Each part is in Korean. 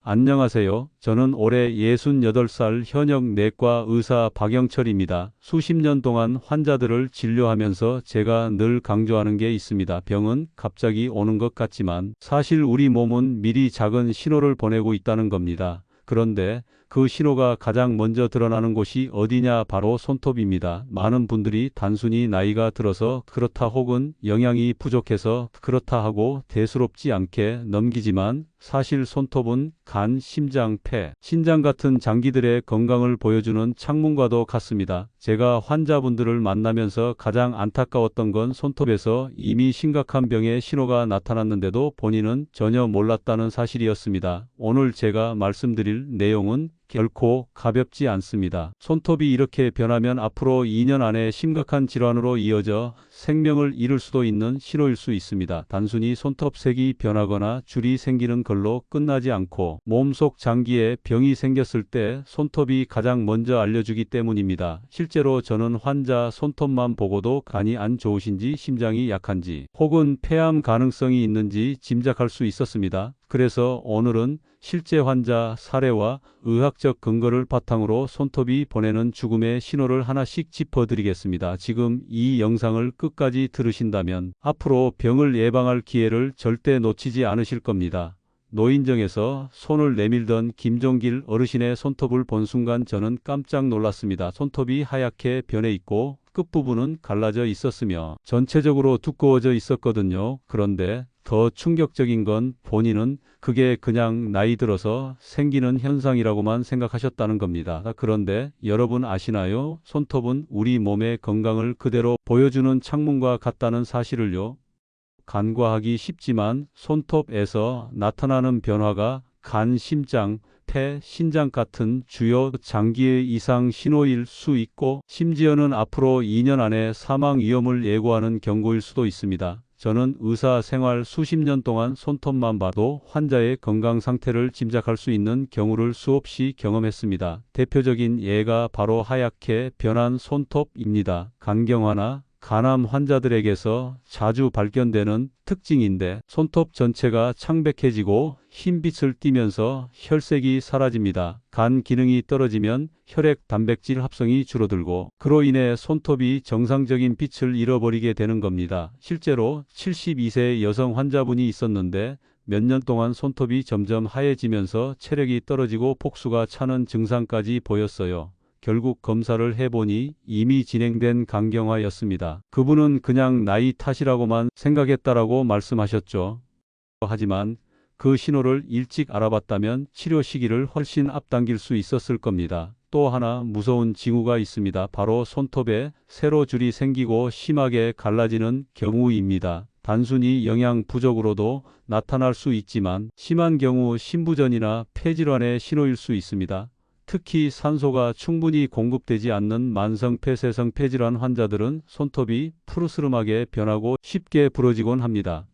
안녕하세요. 저는 올해 68살 현역 내과 의사 박영철입니다. 수십 년 동안 환자들을 진료하면서 제가 늘 강조하는 게 있습니다. 병은 갑자기 오는 것 같지만 사실 우리 몸은 미리 작은 신호를 보내고 있다는 겁니다. 그런데 그 신호가 가장 먼저 드러나는 곳이 어디냐? 바로 손톱입니다. 많은 분들이 단순히 나이가 들어서 그렇다 혹은 영양이 부족해서 그렇다 하고 대수롭지 않게 넘기지만 사실 손톱은 간, 심장, 폐, 신장 같은 장기들의 건강을 보여주는 창문과도 같습니다. 제가 환자분들을 만나면서 가장 안타까웠던 건 손톱에서 이미 심각한 병의 신호가 나타났는데도 본인은 전혀 몰랐다는 사실이었습니다. 오늘 제가 말씀드릴 내용은 결코 가볍지 않습니다. 손톱이 이렇게 변하면 앞으로 2년 안에 심각한 질환으로 이어져 생명을 잃을 수도 있는 신호일 수 있습니다. 단순히 손톱색이 변하거나 줄이 생기는 걸로 끝나지 않고 몸속 장기에 병이 생겼을 때 손톱이 가장 먼저 알려주기 때문입니다. 실제로 저는 환자 손톱만 보고도 간이 안 좋으신지, 심장이 약한지 혹은 폐암 가능성이 있는지 짐작할 수 있었습니다. 그래서 오늘은 실제 환자 사례와 의학적 근거를 바탕으로 손톱이 보내는 죽음의 신호를 하나씩 짚어드리겠습니다. 지금 이 영상을 끝까지 들으신다면 앞으로 병을 예방할 기회를 절대 놓치지 않으실 겁니다. 노인정에서 손을 내밀던 김종길 어르신의 손톱을 본 순간 저는 깜짝 놀랐습니다. 손톱이 하얗게 변해 있고 끝부분은 갈라져 있었으며 전체적으로 두꺼워져 있었거든요. 그런데 더 충격적인 건 본인은 그게 그냥 나이 들어서 생기는 현상이라고만 생각하셨다는 겁니다. 그런데 여러분 아시나요? 손톱은 우리 몸의 건강을 그대로 보여주는 창문과 같다는 사실을요. 간과하기 쉽지만 손톱에서 나타나는 변화가 간, 심장, 폐, 신장 같은 주요 장기의 이상 신호일 수 있고 심지어는 앞으로 2년 안에 사망 위험을 예고하는 경고일 수도 있습니다. 저는 의사 생활 수십 년 동안 손톱만 봐도 환자의 건강 상태를 짐작할 수 있는 경우를 수없이 경험했습니다. 대표적인 예가 바로 하얗게 변한 손톱입니다. 간경화나 간암 환자들에게서 자주 발견되는 특징인데 손톱 전체가 창백해지고 흰빛을 띠면서 혈색이 사라집니다. 간 기능이 떨어지면 혈액 단백질 합성이 줄어들고 그로 인해 손톱이 정상적인 빛을 잃어버리게 되는 겁니다. 실제로 72세 여성 환자분이 있었는데 몇 년 동안 손톱이 점점 하얘지면서 체력이 떨어지고 폭수가 차는 증상까지 보였어요. 결국 검사를 해보니 이미 진행된 간경화였습니다. 그분은 그냥 나이 탓이라고만 생각했다라고 말씀하셨죠. 하지만 그 신호를 일찍 알아봤다면 치료 시기를 훨씬 앞당길 수 있었을 겁니다. 또 하나 무서운 징후가 있습니다. 바로 손톱에 세로 줄이 생기고 심하게 갈라지는 경우입니다. 단순히 영양 부족으로도 나타날 수 있지만 심한 경우 신부전이나 폐질환의 신호일 수 있습니다. 특히 산소가 충분히 공급되지 않는 만성 폐쇄성 폐질환 환자들은 손톱이 푸르스름하게 변하고 쉽게 부러지곤 합니다.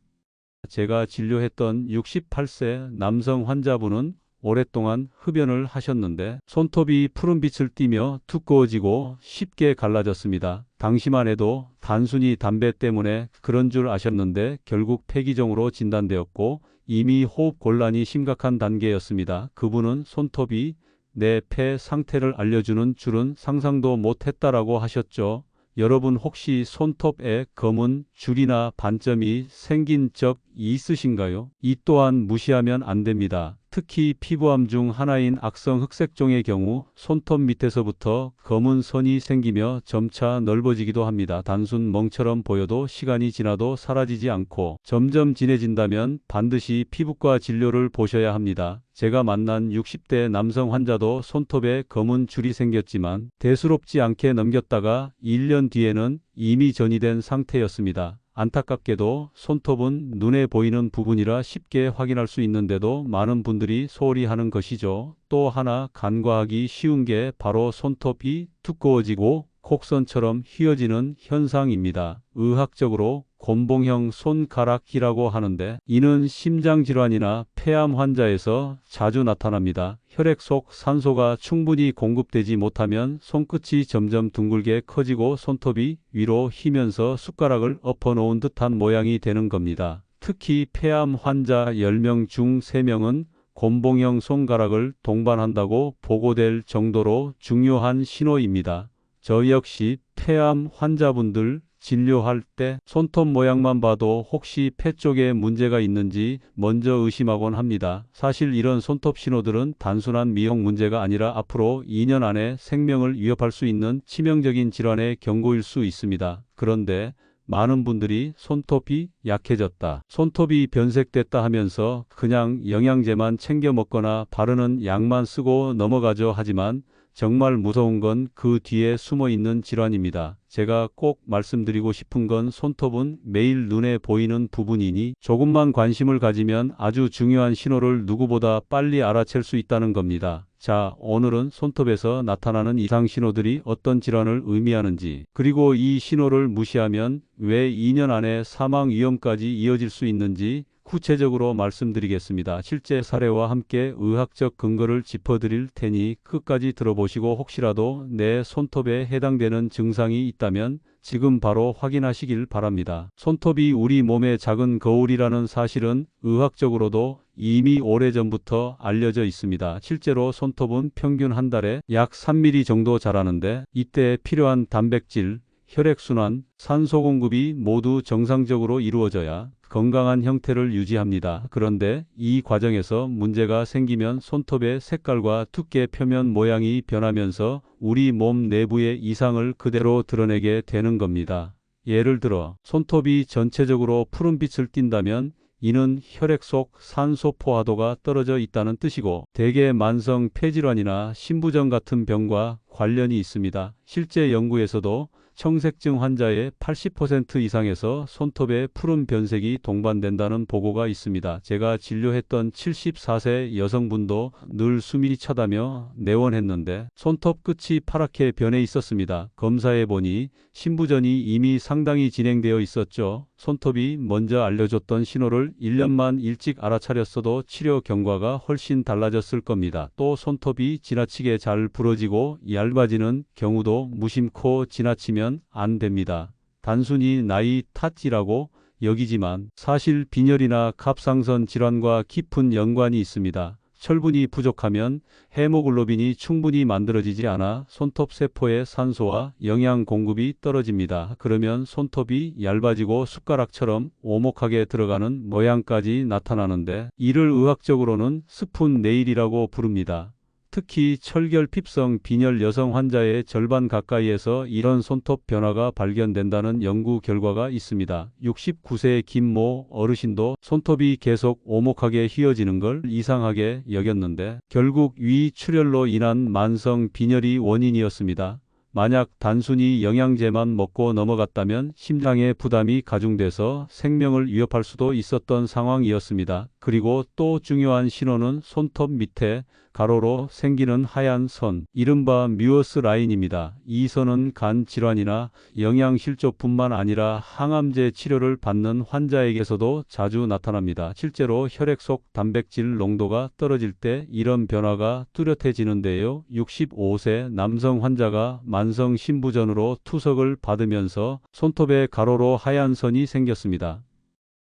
제가 진료했던 68세 남성 환자분은 오랫동안 흡연을 하셨는데 손톱이 푸른빛을 띠며 두꺼워지고 쉽게 갈라졌습니다. 당시만 해도 단순히 담배 때문에 그런 줄 아셨는데 결국 폐기종으로 진단되었고 이미 호흡 곤란이 심각한 단계였습니다. 그분은 손톱이 내 폐 상태를 알려주는 줄은 상상도 못했다라고 하셨죠. 여러분 혹시 손톱에 검은 줄이나 반점이 생긴 적 있으신가요? 이 또한 무시하면 안 됩니다. 특히 피부암 중 하나인 악성 흑색종의 경우 손톱 밑에서부터 검은 선이 생기며 점차 넓어지기도 합니다. 단순 멍처럼 보여도 시간이 지나도 사라지지 않고 점점 진해진다면 반드시 피부과 진료를 보셔야 합니다. 제가 만난 60대 남성 환자도 손톱에 검은 줄이 생겼지만 대수롭지 않게 넘겼다가 1년 뒤에는 이미 전이된 상태였습니다. 안타깝게도 손톱은 눈에 보이는 부분이라 쉽게 확인할 수 있는데도 많은 분들이 소홀히 하는 것이죠. 또 하나 간과하기 쉬운 게 바로 손톱이 두꺼워지고 곡선처럼 휘어지는 현상입니다. 의학적으로 곤봉형 손가락이라고 하는데 이는 심장질환이나 폐암 환자에서 자주 나타납니다. 혈액 속 산소가 충분히 공급되지 못하면 손끝이 점점 둥글게 커지고 손톱이 위로 휘면서 숟가락을 엎어놓은 듯한 모양이 되는 겁니다. 특히 폐암 환자 10명 중 3명은 곤봉형 손가락을 동반한다고 보고될 정도로 중요한 신호입니다. 저 역시 폐암 환자분들 진료할 때 손톱 모양만 봐도 혹시 폐 쪽에 문제가 있는지 먼저 의심하곤 합니다. 사실 이런 손톱 신호들은 단순한 미용 문제가 아니라 앞으로 2년 안에 생명을 위협할 수 있는 치명적인 질환의 경고일 수 있습니다. 그런데 많은 분들이 손톱이 약해졌다, 손톱이 변색됐다 하면서 그냥 영양제만 챙겨 먹거나 바르는 약만 쓰고 넘어가죠. 하지만 정말 무서운 건 그 뒤에 숨어 있는 질환입니다. 제가 꼭 말씀드리고 싶은 건 손톱은 매일 눈에 보이는 부분이니 조금만 관심을 가지면 아주 중요한 신호를 누구보다 빨리 알아챌 수 있다는 겁니다. 자, 오늘은 손톱에서 나타나는 이상 신호들이 어떤 질환을 의미하는지, 그리고 이 신호를 무시하면 왜 2년 안에 사망 위험까지 이어질 수 있는지 구체적으로 말씀드리겠습니다. 실제 사례와 함께 의학적 근거를 짚어드릴 테니 끝까지 들어보시고 혹시라도 내 손톱에 해당되는 증상이 있다면 지금 바로 확인하시길 바랍니다. 손톱이 우리 몸의 작은 거울이라는 사실은 의학적으로도 이미 오래전부터 알려져 있습니다. 실제로 손톱은 평균 한 달에 약 3mm 정도 자라는데 이때 필요한 단백질, 혈액순환, 산소 공급이 모두 정상적으로 이루어져야 건강한 형태를 유지합니다. 그런데 이 과정에서 문제가 생기면 손톱의 색깔과 두께, 표면 모양이 변하면서 우리 몸 내부의 이상을 그대로 드러내게 되는 겁니다. 예를 들어 손톱이 전체적으로 푸른빛을 띈다면 이는 혈액 속 산소 포화도가 떨어져 있다는 뜻이고, 대개 만성 폐질환이나 신부전 같은 병과 관련이 있습니다. 실제 연구에서도 청색증 환자의 80% 이상에서 손톱에 푸른 변색이 동반된다는 보고가 있습니다. 제가 진료했던 74세 여성분도 늘 숨이 차다며 내원했는데 손톱 끝이 파랗게 변해 있었습니다. 검사해 보니 신부전이 이미 상당히 진행되어 있었죠. 손톱이 먼저 알려줬던 신호를 1년만 일찍 알아차렸어도 치료 경과가 훨씬 달라졌을 겁니다. 또 손톱이 지나치게 잘 부러지고 얇아지는 경우도 무심코 지나치면 안 됩니다. 단순히 나이 탓이라고 여기지만 사실 빈혈이나 갑상선 질환과 깊은 연관이 있습니다. 철분이 부족하면 헤모글로빈이 충분히 만들어지지 않아 손톱 세포의 산소와 영양 공급이 떨어집니다. 그러면 손톱이 얇아지고 숟가락처럼 오목하게 들어가는 모양까지 나타나는데 이를 의학적으로는 스푼 네일이라고 부릅니다. 특히 철결핍성 빈혈 여성 환자의 절반 가까이에서 이런 손톱 변화가 발견된다는 연구 결과가 있습니다. 69세 김모 어르신도 손톱이 계속 오목하게 휘어지는 걸 이상하게 여겼는데 결국 위출혈로 인한 만성 빈혈이 원인이었습니다. 만약 단순히 영양제만 먹고 넘어갔다면 심장에 부담이 가중돼서 생명을 위협할 수도 있었던 상황이었습니다. 그리고 또 중요한 신호는 손톱 밑에 가로로 생기는 하얀 선, 이른바 뮤어스 라인입니다. 이 선은 간 질환이나 영양실조뿐만 아니라 항암제 치료를 받는 환자에게서도 자주 나타납니다. 실제로 혈액 속 단백질 농도가 떨어질 때 이런 변화가 뚜렷해지는데요. 65세 남성 환자가 만성 신부전으로 투석을 받으면서 손톱에 가로로 하얀 선이 생겼습니다.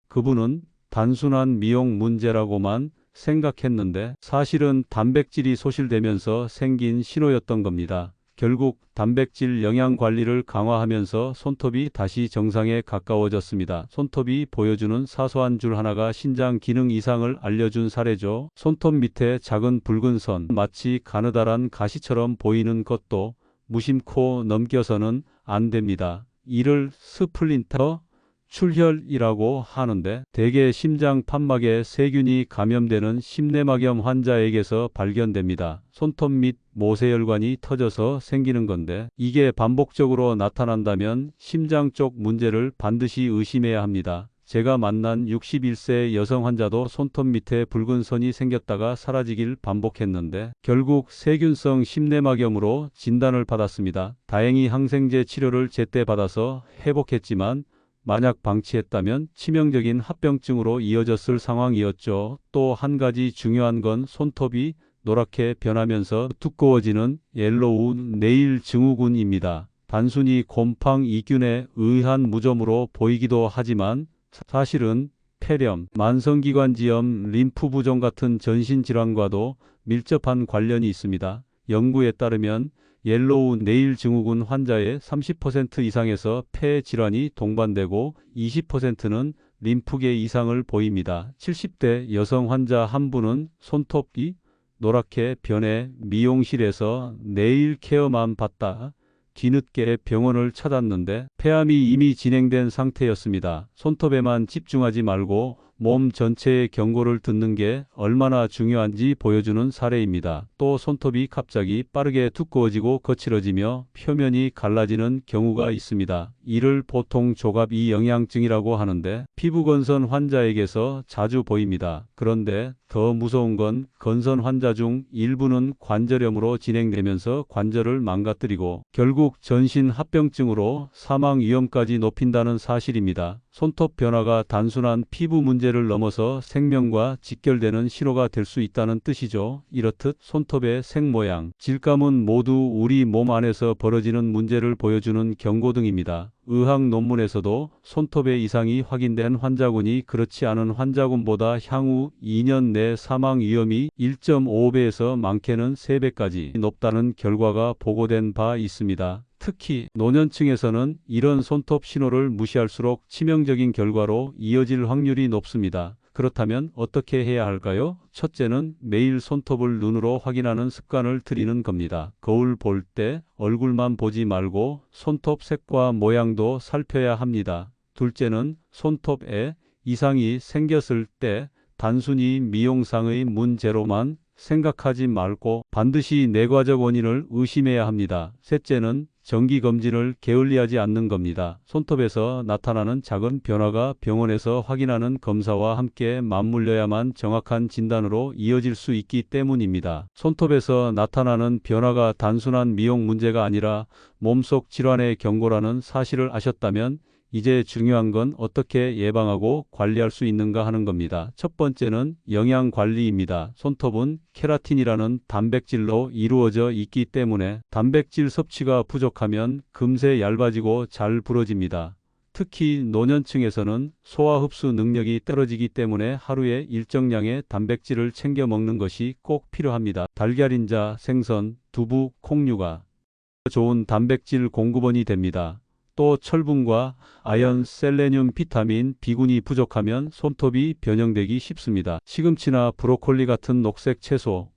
그분은 단순한 미용 문제라고만 생각했는데 사실은 단백질이 소실되면서 생긴 신호였던 겁니다. 결국 단백질 영양 관리를 강화하면서 손톱이 다시 정상에 가까워졌습니다. 손톱이 보여주는 사소한 줄 하나가 신장 기능 이상을 알려준 사례죠. 손톱 밑에 작은 붉은 선, 마치 가느다란 가시처럼 보이는 것도 무심코 넘겨서는 안 됩니다. 이를 스플린터 출혈이라고 하는데 대개 심장 판막에 세균이 감염되는 심내막염 환자에게서 발견됩니다. 손톱 및 모세혈관이 터져서 생기는 건데 이게 반복적으로 나타난다면 심장 쪽 문제를 반드시 의심해야 합니다. 제가 만난 61세 여성 환자도 손톱 밑에 붉은 선이 생겼다가 사라지길 반복했는데 결국 세균성 심내막염으로 진단을 받았습니다. 다행히 항생제 치료를 제때 받아서 회복했지만 만약 방치했다면 치명적인 합병증으로 이어졌을 상황이었죠. 또 한 가지 중요한 건 손톱이 노랗게 변하면서 두꺼워지는 옐로우 네일 증후군입니다. 단순히 곰팡이균에 의한 무좀으로 보이기도 하지만 사실은 폐렴, 만성기관지염, 림프 부종 같은 전신 질환과도 밀접한 관련이 있습니다. 연구에 따르면 옐로우 네일 증후군 환자의 30% 이상에서 폐 질환이 동반되고 20%는 림프계 이상을 보입니다. 70대 여성 환자 한 분은 손톱이 노랗게 변해 미용실에서 네일 케어만 받다 뒤늦게 병원을 찾았는데 폐암이 이미 진행된 상태였습니다. 손톱에만 집중하지 말고 몸 전체의 경고를 듣는 게 얼마나 중요한지 보여주는 사례입니다. 또 손톱이 갑자기 빠르게 두꺼워지고 거칠어지며 표면이 갈라지는 경우가 있습니다. 이를 보통 조갑이 영양증이라고 하는데 피부건선 환자에게서 자주 보입니다. 그런데 더 무서운 건 건선 환자 중 일부는 관절염으로 진행되면서 관절을 망가뜨리고 결국 전신 합병증으로 사망 위험까지 높인다는 사실입니다. 손톱 변화가 단순한 피부 문제를 넘어서 생명과 직결되는 신호가 될 수 있다는 뜻이죠. 이렇듯 손톱의 색모양, 질감은 모두 우리 몸 안에서 벌어지는 문제를 보여주는 경고등입니다. 의학 논문에서도 손톱의 이상이 확인된 환자군이 그렇지 않은 환자군보다 향후 2년 내 사망 위험이 1.5배에서 많게는 3배까지 높다는 결과가 보고된 바 있습니다. 특히 노년층에서는 이런 손톱 신호를 무시할수록 치명적인 결과로 이어질 확률이 높습니다. 그렇다면 어떻게 해야 할까요? 첫째는 매일 손톱을 눈으로 확인하는 습관을 들이는 겁니다. 거울 볼 때 얼굴만 보지 말고 손톱 색과 모양도 살펴야 합니다. 둘째는 손톱에 이상이 생겼을 때 단순히 미용상의 문제로만 생각하지 말고 반드시 내과적 원인을 의심해야 합니다. 셋째는 정기검진을 게을리하지 않는 겁니다. 손톱에서 나타나는 작은 변화가 병원에서 확인하는 검사와 함께 맞물려야만 정확한 진단으로 이어질 수 있기 때문입니다. 손톱에서 나타나는 변화가 단순한 미용 문제가 아니라 몸속 질환의 경고라는 사실을 아셨다면 이제 중요한 건 어떻게 예방하고 관리할 수 있는가 하는 겁니다. 첫 번째는 영양 관리입니다. 손톱은 케라틴이라는 단백질로 이루어져 있기 때문에 단백질 섭취가 부족하면 금세 얇아지고 잘 부러집니다. 특히 노년층에서는 소화 흡수 능력이 떨어지기 때문에 하루에 일정량의 단백질을 챙겨 먹는 것이 꼭 필요합니다. 달걀인자, 생선, 두부, 콩류가 좋은 단백질 공급원이 됩니다. 또 철분과 아연, 셀레늄, 비타민, B군이 부족하면 손톱이 변형되기 쉽습니다. 시금치나 브로콜리 같은 녹색 채소,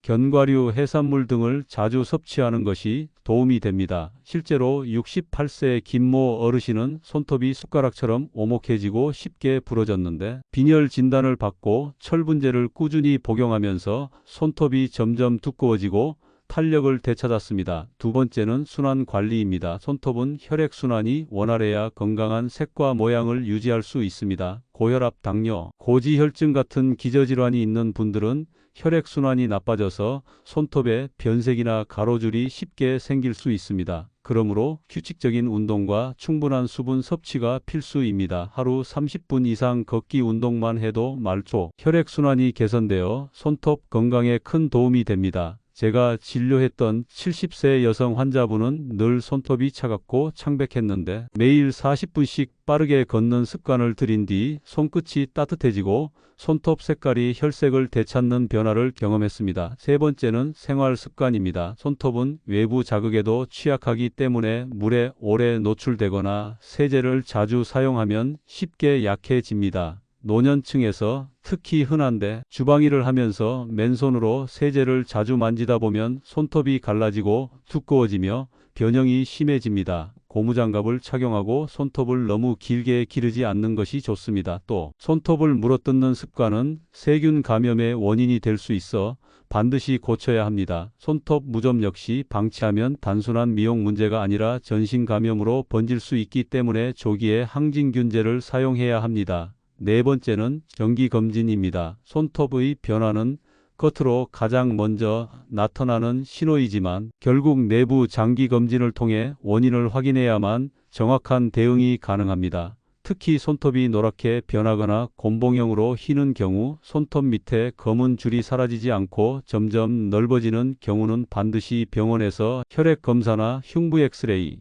견과류, 해산물 등을 자주 섭취하는 것이 도움이 됩니다. 실제로 68세 김모 어르신은 손톱이 숟가락처럼 오목해지고 쉽게 부러졌는데 빈혈 진단을 받고 철분제를 꾸준히 복용하면서 손톱이 점점 두꺼워지고 탄력을 되찾았습니다. 두 번째는 순환 관리입니다. 손톱은 혈액순환이 원활해야 건강한 색과 모양을 유지할 수 있습니다. 고혈압, 당뇨, 고지혈증 같은 기저질환이 있는 분들은 혈액순환이 나빠져서 손톱에 변색이나 가로줄이 쉽게 생길 수 있습니다. 그러므로 규칙적인 운동과 충분한 수분 섭취가 필수입니다. 하루 30분 이상 걷기 운동만 해도 말초 혈액순환이 개선되어 손톱 건강에 큰 도움이 됩니다. 제가 진료했던 70세 여성 환자분은 늘 손톱이 차갑고 창백했는데 매일 40분씩 빠르게 걷는 습관을 들인 뒤 손끝이 따뜻해지고 손톱 색깔이 혈색을 되찾는 변화를 경험했습니다. 세 번째는 생활 습관입니다. 손톱은 외부 자극에도 취약하기 때문에 물에 오래 노출되거나 세제를 자주 사용하면 쉽게 약해집니다. 노년층에서 특히 흔한데 주방일을 하면서 맨손으로 세제를 자주 만지다 보면 손톱이 갈라지고 두꺼워지며 변형이 심해집니다. 고무장갑을 착용하고 손톱을 너무 길게 기르지 않는 것이 좋습니다. 또 손톱을 물어뜯는 습관은 세균 감염의 원인이 될 수 있어 반드시 고쳐야 합니다. 손톱 무좀 역시 방치하면 단순한 미용 문제가 아니라 전신 감염으로 번질 수 있기 때문에 조기에 항진균제를 사용해야 합니다. 네 번째는 정기검진입니다. 손톱의 변화는 겉으로 가장 먼저 나타나는 신호이지만 결국 내부 장기검진을 통해 원인을 확인해야만 정확한 대응이 가능합니다. 특히 손톱이 노랗게 변하거나 곤봉형으로 휘는 경우, 손톱 밑에 검은 줄이 사라지지 않고 점점 넓어지는 경우는 반드시 병원에서 혈액 검사나 흉부 엑스레이,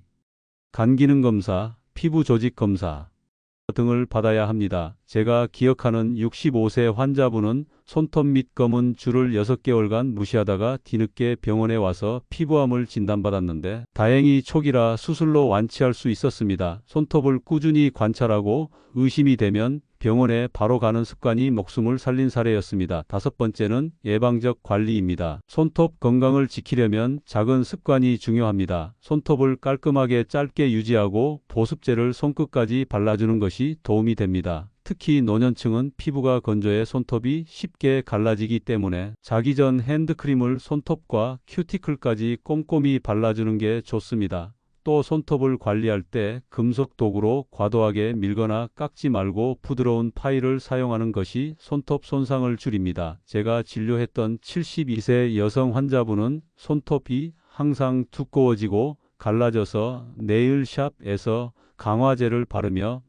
간 기능 검사, 피부 조직 검사, 등을 받아야 합니다. 제가 기억하는 65세 환자분은 손톱 및 검은 줄을 6개월간 무시하다가 뒤늦게 병원에 와서 피부암을 진단받았는데 다행히 초기라 수술로 완치할 수 있었습니다. 손톱을 꾸준히 관찰하고 의심이 되면 병원에 바로 가는 습관이 목숨을 살린 사례였습니다. 다섯 번째는 예방적 관리입니다. 손톱 건강을 지키려면 작은 습관이 중요합니다. 손톱을 깔끔하게 짧게 유지하고 보습제를 손끝까지 발라주는 것이 도움이 됩니다. 특히 노년층은 피부가 건조해 손톱이 쉽게 갈라지기 때문에 자기 전 핸드크림을 손톱과 큐티클까지 꼼꼼히 발라주는 게 좋습니다. 또 손톱을 관리할 때 금속 도구로 과도하게 밀거나 깎지 말고 부드러운 파일을 사용하는 것이 손톱 손상을 줄입니다. 제가 진료했던 72세 여성 환자분은 손톱이 항상 두꺼워지고 갈라져서 네일샵에서 강화제를 바르며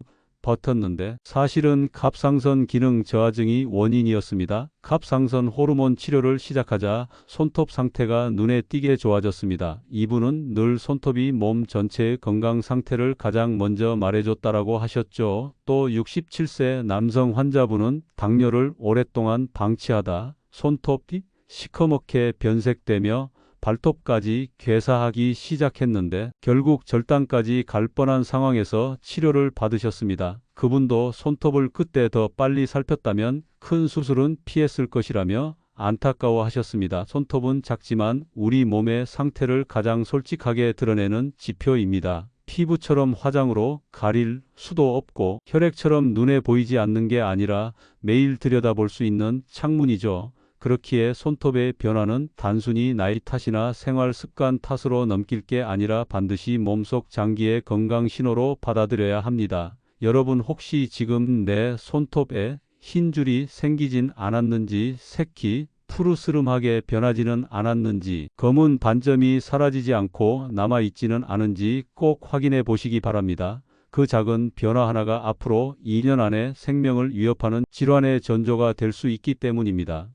버텼는데 사실은 갑상선 기능 저하증이 원인이었습니다. 갑상선 호르몬 치료를 시작하자 손톱 상태가 눈에 띄게 좋아졌습니다. 이분은 늘 손톱이 몸 전체의 건강 상태를 가장 먼저 말해줬다라고 하셨죠. 또 67세 남성 환자분은 당뇨를 오랫동안 방치하다 손톱이 시커멓게 변색되며 발톱까지 괴사하기 시작했는데 결국 절단까지 갈 뻔한 상황에서 치료를 받으셨습니다. 그분도 손톱을 그때 더 빨리 살폈다면 큰 수술은 피했을 것이라며 안타까워하셨습니다. 손톱은 작지만 우리 몸의 상태를 가장 솔직하게 드러내는 지표입니다. 피부처럼 화장으로 가릴 수도 없고 혈액처럼 눈에 보이지 않는 게 아니라 매일 들여다볼 수 있는 창문이죠. 그렇기에 손톱의 변화는 단순히 나이 탓이나 생활 습관 탓으로 넘길 게 아니라 반드시 몸속 장기의 건강 신호로 받아들여야 합니다. 여러분 혹시 지금 내 손톱에 흰 줄이 생기진 않았는지, 색이 푸르스름하게 변하지는 않았는지, 검은 반점이 사라지지 않고 남아있지는 않은지 꼭 확인해 보시기 바랍니다. 그 작은 변화 하나가 앞으로 2년 안에 생명을 위협하는 질환의 전조가 될 수 있기 때문입니다.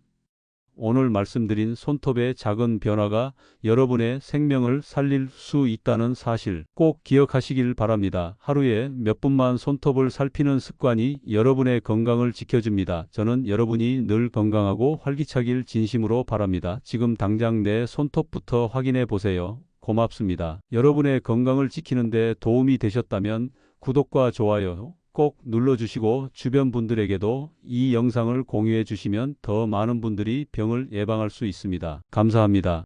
오늘 말씀드린 손톱의 작은 변화가 여러분의 생명을 살릴 수 있다는 사실 꼭 기억하시길 바랍니다. 하루에 몇 분만 손톱을 살피는 습관이 여러분의 건강을 지켜줍니다. 저는 여러분이 늘 건강하고 활기차길 진심으로 바랍니다. 지금 당장 내 손톱부터 확인해 보세요. 고맙습니다. 여러분의 건강을 지키는 데 도움이 되셨다면 구독과 좋아요 꼭 눌러주시고 주변 분들에게도 이 영상을 공유해 주시면 더 많은 분들이 병을 예방할 수 있습니다. 감사합니다.